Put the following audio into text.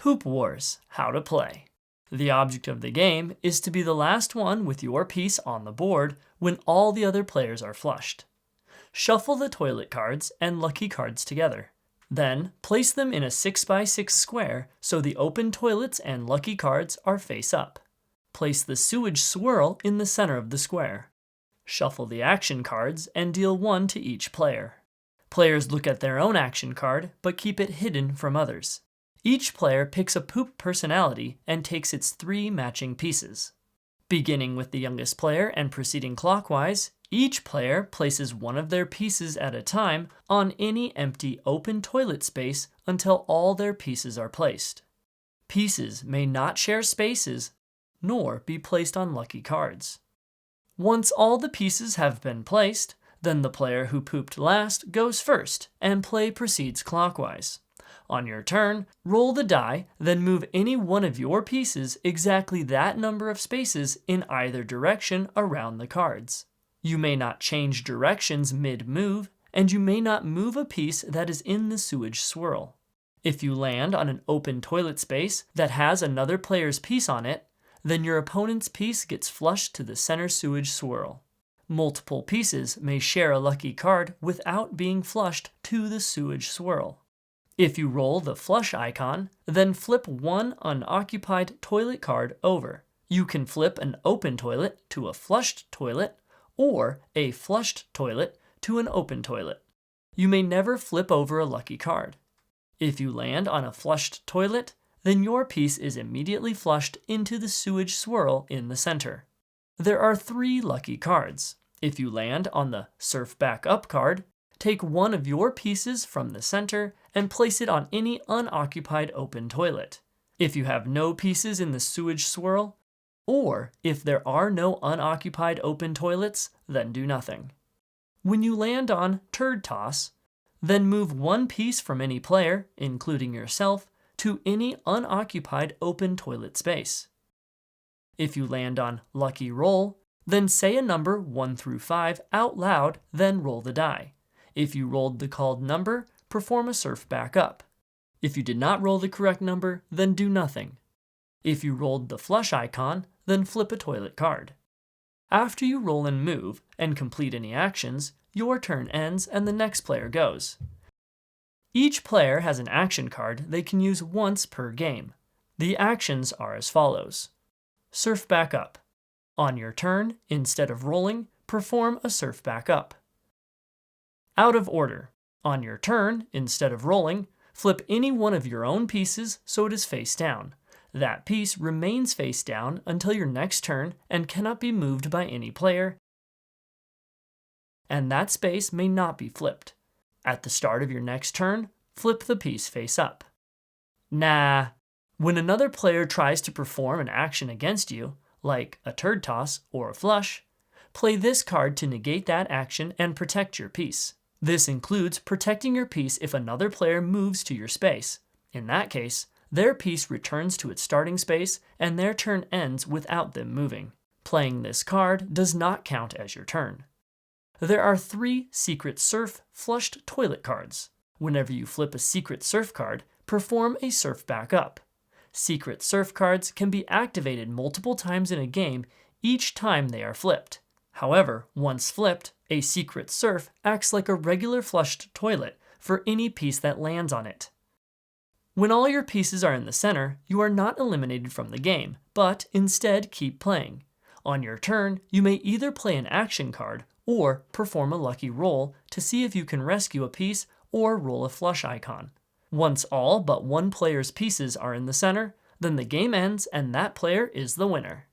Poop Wars, how to play. The object of the game is to be the last one with your piece on the board when all the other players are flushed. Shuffle the toilet cards and lucky cards together. Then place them in a 6x6 square so the open toilets and lucky cards are face up. Place the sewage swirl in the center of the square. Shuffle the action cards and deal one to each player. Players look at their own action card, but keep it hidden from others. Each player picks a poop personality and takes its 3 matching pieces. Beginning with the youngest player and proceeding clockwise, each player places one of their pieces at a time on any empty open toilet space until all their pieces are placed. Pieces may not share spaces, nor be placed on lucky cards. Once all the pieces have been placed, then the player who pooped last goes first, and play proceeds clockwise. On your turn, roll the die, then move any one of your pieces exactly that number of spaces in either direction around the cards. You may not change directions mid-move, and you may not move a piece that is in the sewage swirl. If you land on an open toilet space that has another player's piece on it, then your opponent's piece gets flushed to the center sewage swirl. Multiple pieces may share a lucky card without being flushed to the sewage swirl. If you roll the flush icon, then flip one unoccupied toilet card over. You can flip an open toilet to a flushed toilet, or a flushed toilet to an open toilet. You may never flip over a lucky card. If you land on a flushed toilet, then your piece is immediately flushed into the sewage swirl in the center. There are 3 lucky cards. If you land on the surf back up card, take one of your pieces from the center and place it on any unoccupied open toilet. If you have no pieces in the sewage swirl, or if there are no unoccupied open toilets, then do nothing. When you land on turd toss, then move one piece from any player, including yourself, to any unoccupied open toilet space. If you land on lucky roll, then say a number 1 through 5 out loud, then roll the die. If you rolled the called number, perform a surf back up. If you did not roll the correct number, then do nothing. If you rolled the flush icon, then flip a toilet card. After you roll and move, and complete any actions, your turn ends and the next player goes. Each player has an action card they can use once per game. The actions are as follows. Surf back up. On your turn, instead of rolling, perform a surf back up. Out of order. On your turn, instead of rolling, flip any one of your own pieces so it is face down. That piece remains face down until your next turn and cannot be moved by any player, and that space may not be flipped. At the start of your next turn, flip the piece face up. Nah. When another player tries to perform an action against you, like a turd toss or a flush, play this card to negate that action and protect your piece. This includes protecting your piece if another player moves to your space. In that case, their piece returns to its starting space and their turn ends without them moving. Playing this card does not count as your turn. There are 3 secret surf flushed toilet cards. Whenever you flip a secret surf card, perform a surf back up. Secret surf cards can be activated multiple times in a game each time they are flipped. However, once flipped, a secret surf acts like a regular flushed toilet for any piece that lands on it. When all your pieces are in the center, you are not eliminated from the game, but instead keep playing. On your turn, you may either play an action card or perform a lucky roll to see if you can rescue a piece or roll a flush icon. Once all but one player's pieces are in the center, then the game ends and that player is the winner.